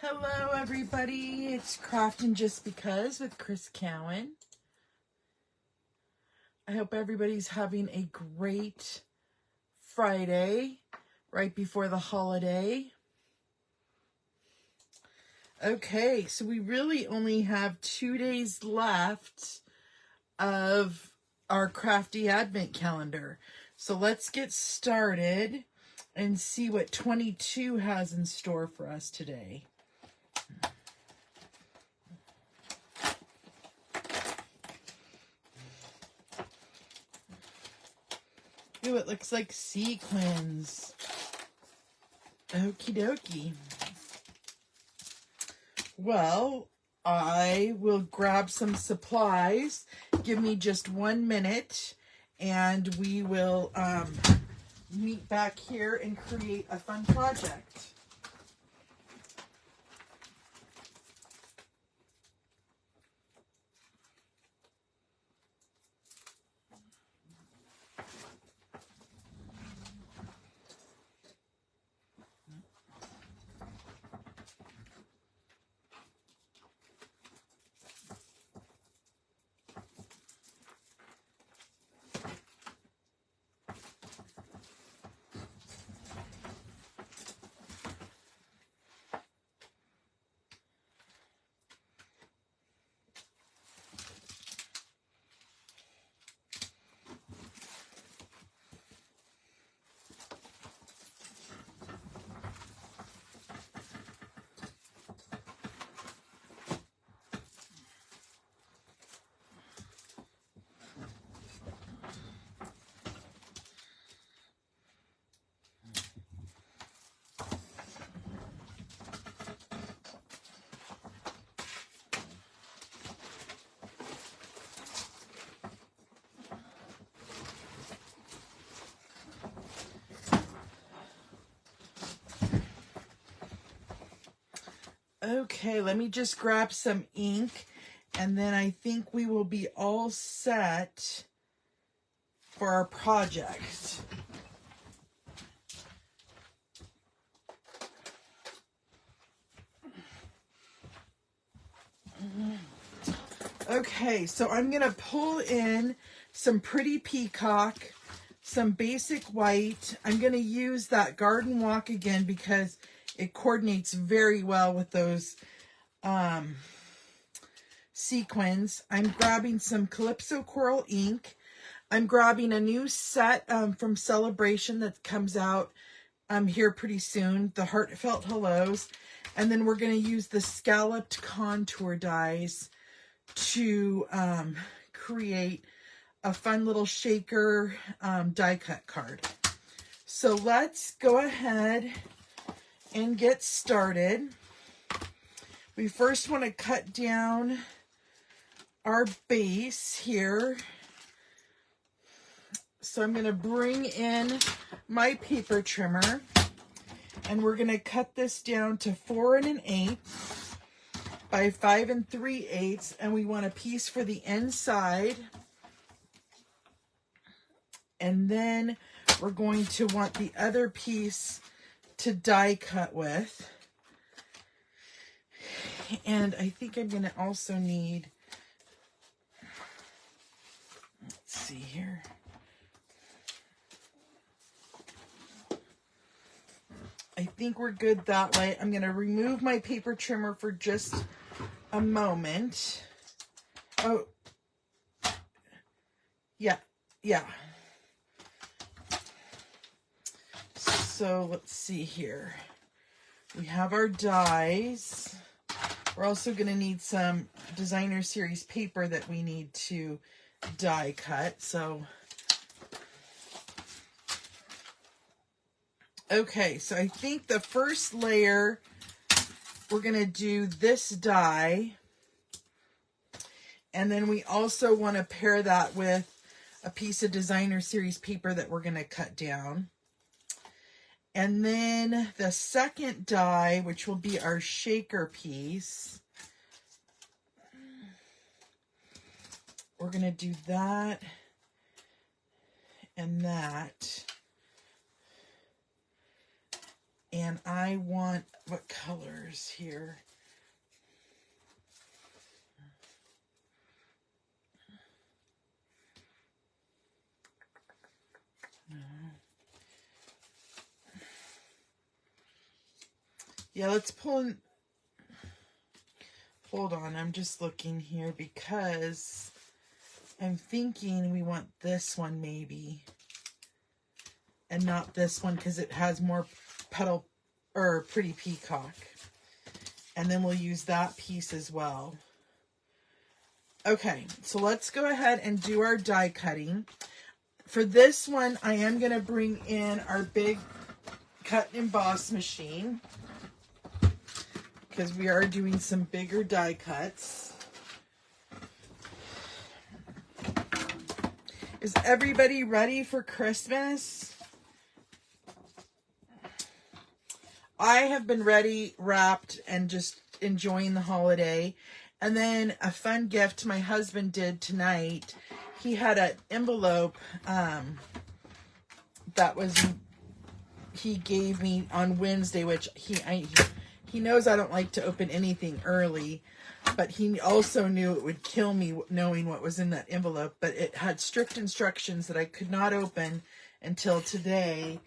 Hello everybody, it's Crafting Just Because with Chris Cowan. I hope everybody's having a great Friday right before the holiday. Okay, so we really only have 2 days left of our Crafty Advent calendar. So let's get started and see what 22 has in store for us today. Ooh, it looks like sequins. Okie dokie. Well, I will grab some supplies. Give me just 1 minute and we will meet back here and create a fun project. Okay, let me just grab some ink and then I think we will be all set for our project. Okay, so I'm going to pull in some pretty peacock, some basic white. I'm going to use that garden walk again because it coordinates very well with those sequins. I'm grabbing some Calypso Coral ink. I'm grabbing a new set from Celebration that comes out here pretty soon, the Heartfelt Hellos. And then we're going to use the scalloped contour dies to create a fun little shaker die cut card. So let's go ahead and get started. We first want to cut down our base here. So I'm going to bring in my paper trimmer and we're going to cut this down to 4 1/8 by 5 3/8, and we want a piece for the inside. And then we're going to want the other piece to die cut with. And I think I'm going to also need, let's see here. I think we're good that way. I'm going to remove my paper trimmer for just a moment. Oh, yeah. So let's see here. We have our dies. We're also going to need some designer series paper that we need to die cut. So, okay, so I think the first layer, we're going to do this die. And then we also want to pair that with a piece of designer series paper that we're going to cut down. And then the second die, which will be our shaker piece, we're going to do that and that. And I want, what colors here? Yeah, let's pull in. Hold on, I'm just looking here because I'm thinking we want this one maybe. And not this one because it has more petal or pretty peacock. And then we'll use that piece as well. Okay, so let's go ahead and do our die cutting. For this one, I am going to bring in our big cut and emboss machine because we are doing some bigger die cuts. Is everybody ready for Christmas? I have been ready, wrapped, and just enjoying the holiday. And then a fun gift my husband did tonight. He had an envelope that was he gave me on Wednesday, which he knows I don't like to open anything early, but he also knew it would kill me knowing what was in that envelope. But it had strict instructions that I could not open until today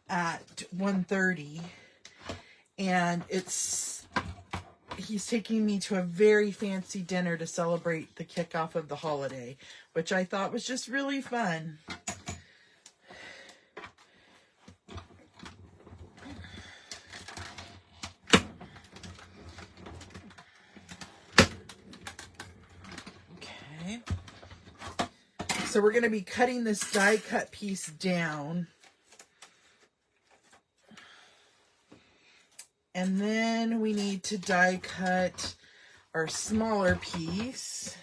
at 1:30. And he's taking me to a very fancy dinner to celebrate the kickoff of the holiday, which I thought was just really fun. Okay. So we're going to be cutting this die cut piece down. And then we need to die cut our smaller piece.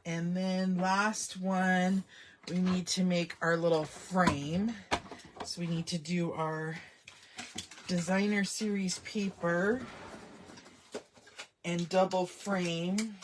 And then last one, we need to make our little frame. So we need to do our designer series paper and double frame.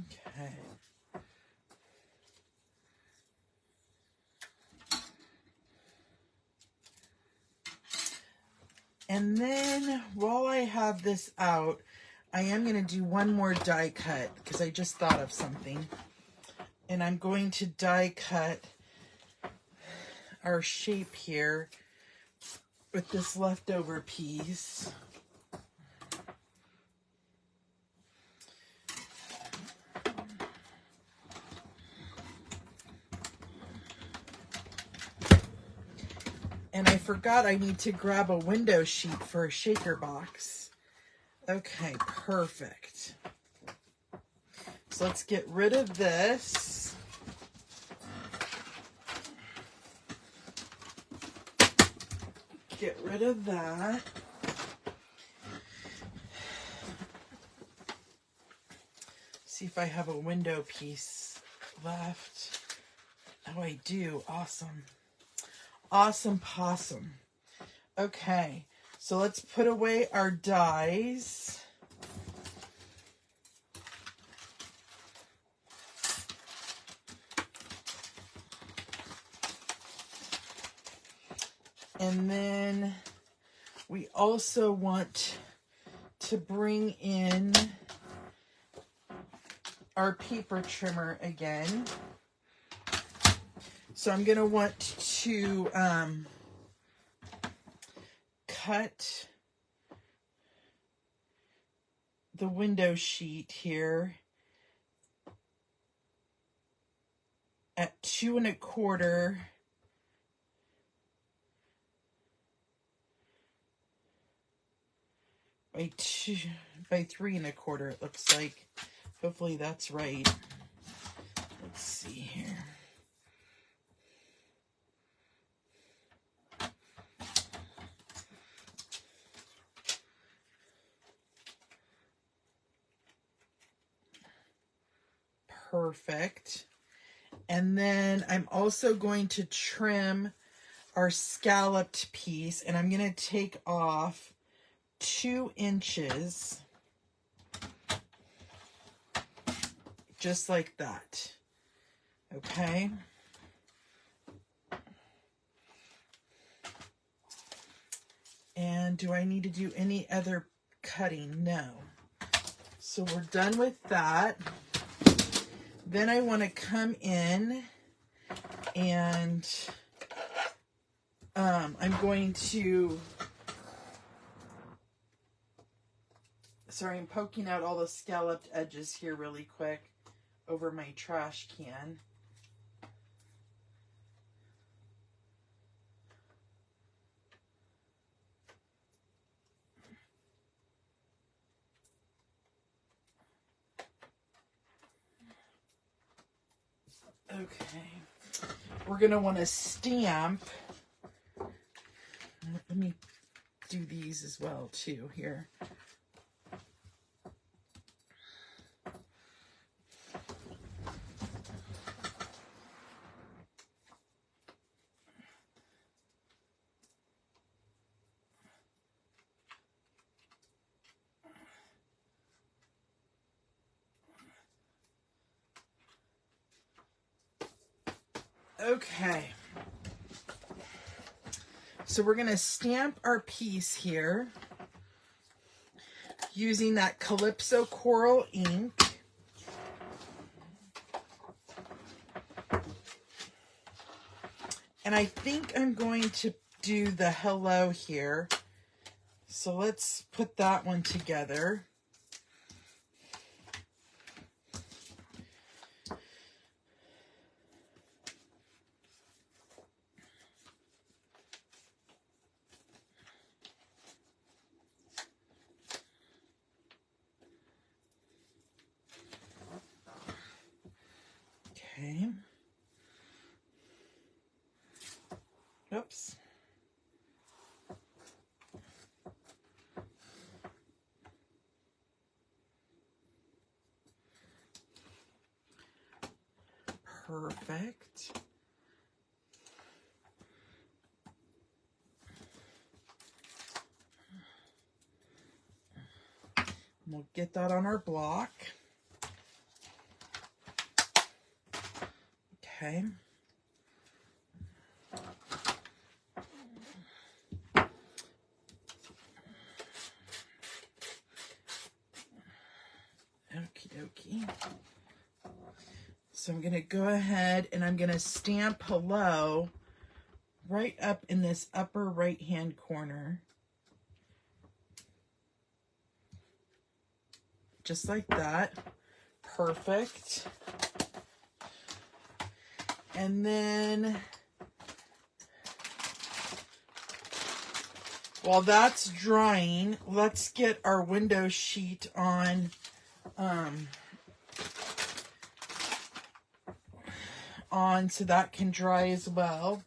Okay. And then while I have this out, I am going to do one more die cut because I just thought of something. And I'm going to die cut our shape here with this leftover piece. And I forgot I need to grab a window sheet for a shaker box. Okay, perfect. So let's get rid of this. Get rid of that. See if I have a window piece left. Oh, I do. Awesome. Awesome possum. Okay, so let's put away our dies. And then we also want to bring in our paper trimmer again. So I'm going to want to cut the window sheet here at 2 1/4 by 3 1/4. It looks like. Hopefully that's right. Let's see here. Perfect. And then I'm also going to trim our scalloped piece, and I'm going to take off 2 inches, just like that. Okay. And do I need to do any other cutting? No. So we're done with that. Then I want to come in and I'm going to, sorry, I'm poking out all the scalloped edges here really quick over my trash can. Okay, we're going to want to stamp. Let me do these as well too here. Okay, so we're going to stamp our piece here using that Calypso Coral ink. And I think I'm going to do the hello here. So let's put that one together. Okay. Oops. Perfect. We'll get that on our block. Okay. Okie dokie. So I'm going to go ahead and I'm going to stamp hello right up in this upper right hand corner. Just like that. Perfect. And then while that's drying, let's get our window sheet on so that can dry as well.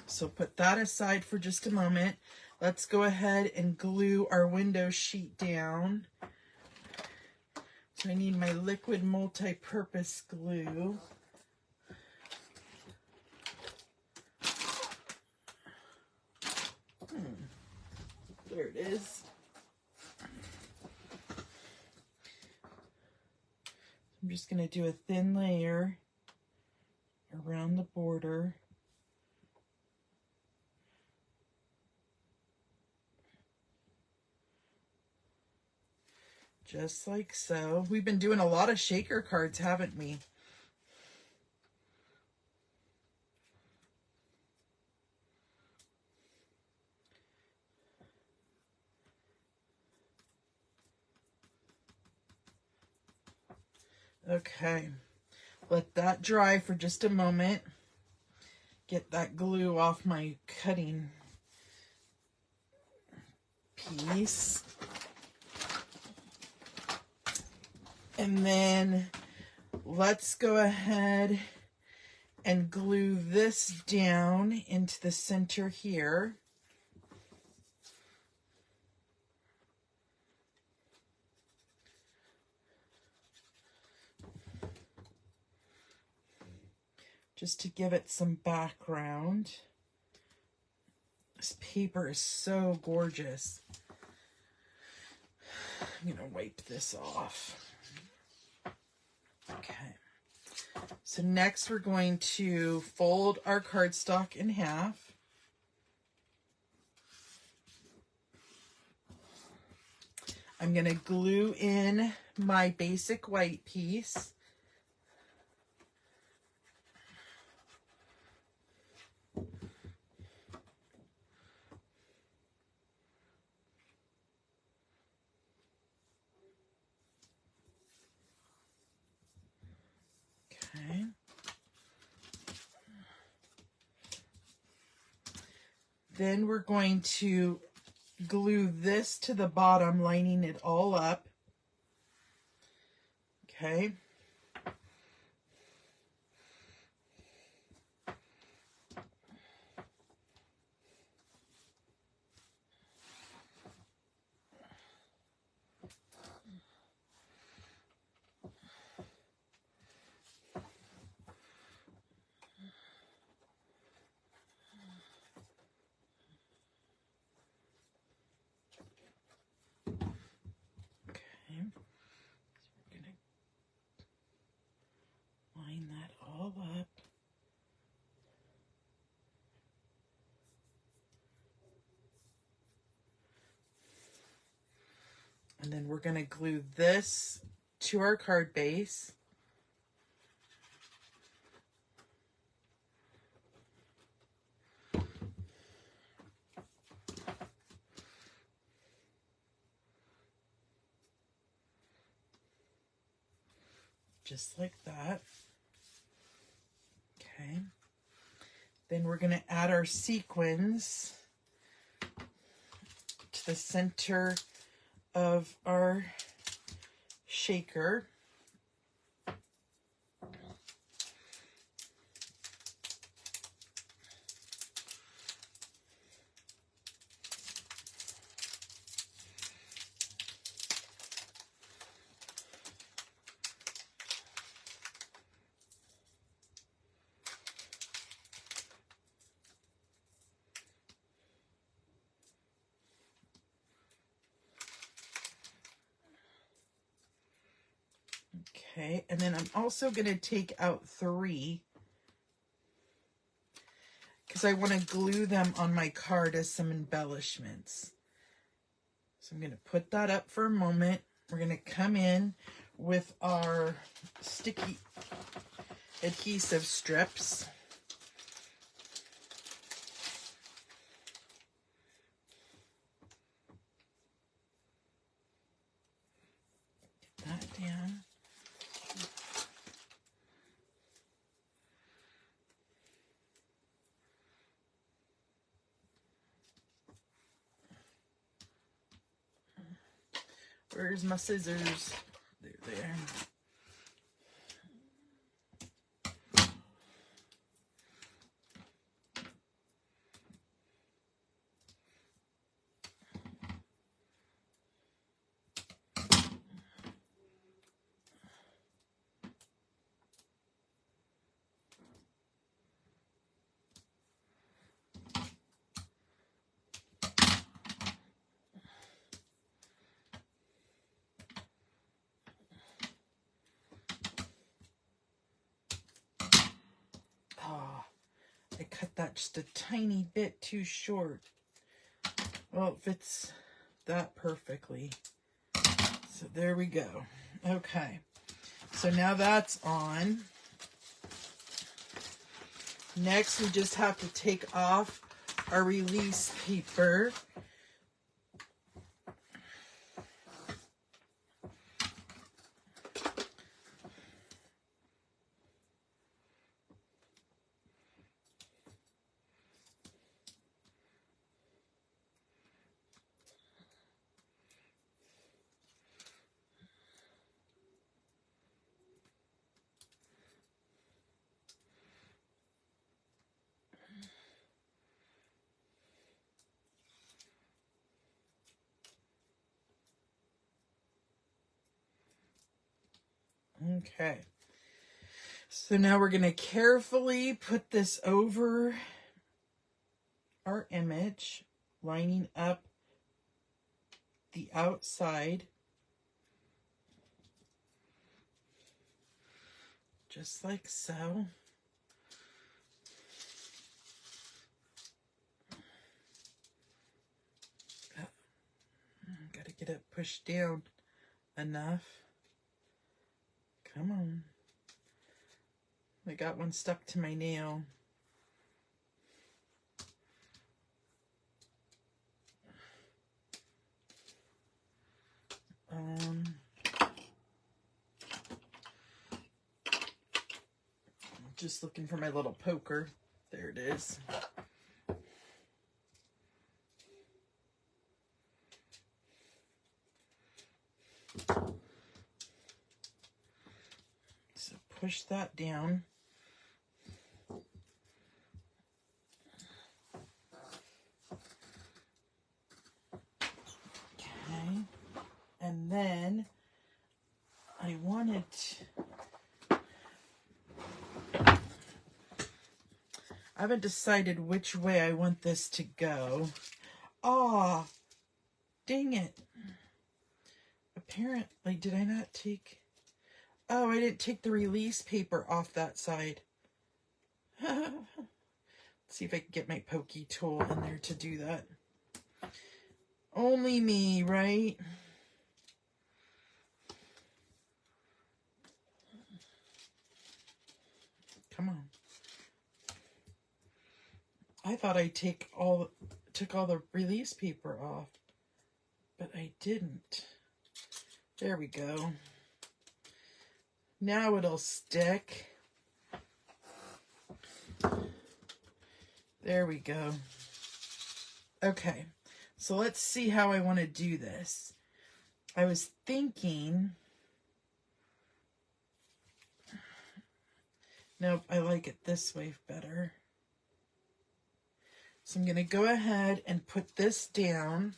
So put that aside for just a moment. Let's go ahead and glue our window sheet down. So I need my liquid multi-purpose glue. There it is. I'm just going to do a thin layer around the border. Just like so. We've been doing a lot of shaker cards, haven't we? Okay, let that dry for just a moment. Get that glue off my cutting piece. And then let's go ahead and glue this down into the center here. Just to give it some background. This paper is so gorgeous. I'm going to wipe this off. Okay. So next we're going to fold our cardstock in half. I'm going to glue in my basic white piece. Okay. Then we're going to glue this to the bottom, lining it all up. Okay. Line that all up. And then we're going to glue this to our card base. Just like that. Okay. Then we're going to add our sequins to the center of our shaker. Okay, and then I'm also going to take out 3 because I want to glue them on my card as some embellishments. So I'm going to put that up for a moment. We're going to come in with our sticky adhesive strips. Get that down. Where's my scissors? They're there. I cut that just a tiny bit too short. Well, it fits that perfectly. So there we go. Okay. So now that's on. Next, we just have to take off our release paper. Okay. So now we're going to carefully put this over our image, lining up the outside, just like so. Got to get it pushed down enough. Come on. I got one stuck to my nail. Just looking for my little poker. There it is. So push that down. Okay. And then I wanted I haven't decided which way I want this to go. Oh, dang it. Apparently, did I not take... Oh, I didn't take the release paper off that side. Let's see if I can get my pokey tool in there to do that. Only me, right? Come on. I thought I took all the release paper off, but I didn't. There we go. Now it'll stick. There we go. Okay, so let's see how I want to do this. I was thinking... Nope, I like it this way better. So I'm going to go ahead and put this down.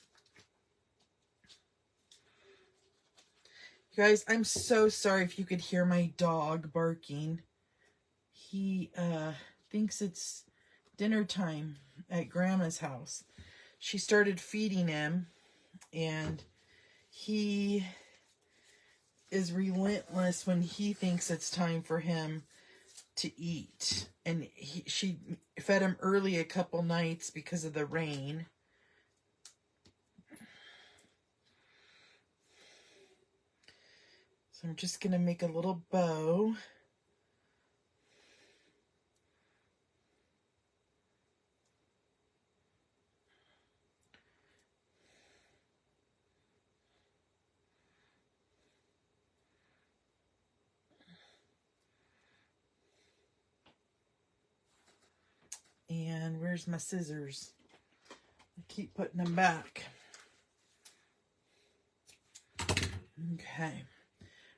You guys, I'm so sorry if you could hear my dog barking. He thinks it's dinner time at Grandma's house. She started feeding him, and he is relentless when he thinks it's time for him to eat. And she fed him early a couple nights because of the rain. So I'm just going to make a little bow. And where's my scissors? I keep putting them back. Okay.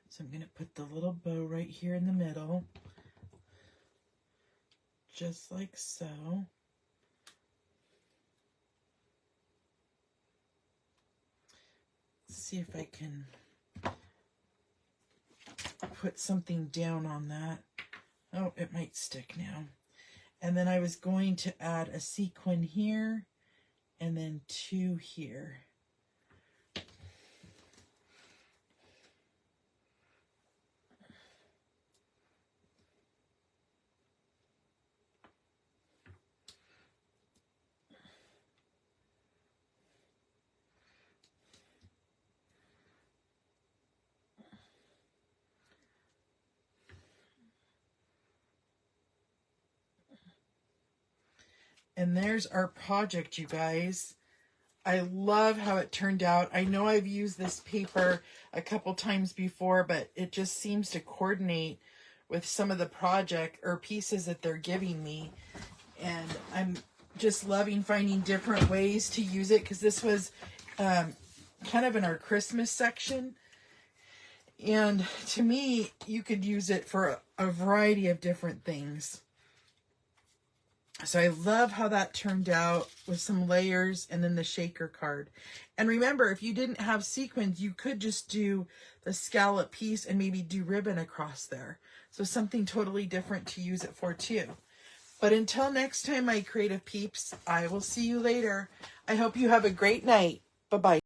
So I'm going to put the little bow right here in the middle. Just like so. Let's see if I can put something down on that. Oh, it might stick now. And then I was going to add a sequin here and then 2 here. And there's our project, you guys. I love how it turned out. I know I've used this paper a couple times before, but it just seems to coordinate with some of the project or pieces that they're giving me. And I'm just loving finding different ways to use it, because this was kind of in our Christmas section. And to me, you could use it for a variety of different things. So I love how that turned out with some layers and then the shaker card. And remember, if you didn't have sequins, you could just do the scallop piece and maybe do ribbon across there. So something totally different to use it for too. But until next time, my creative peeps, I will see you later. I hope you have a great night. Bye-bye.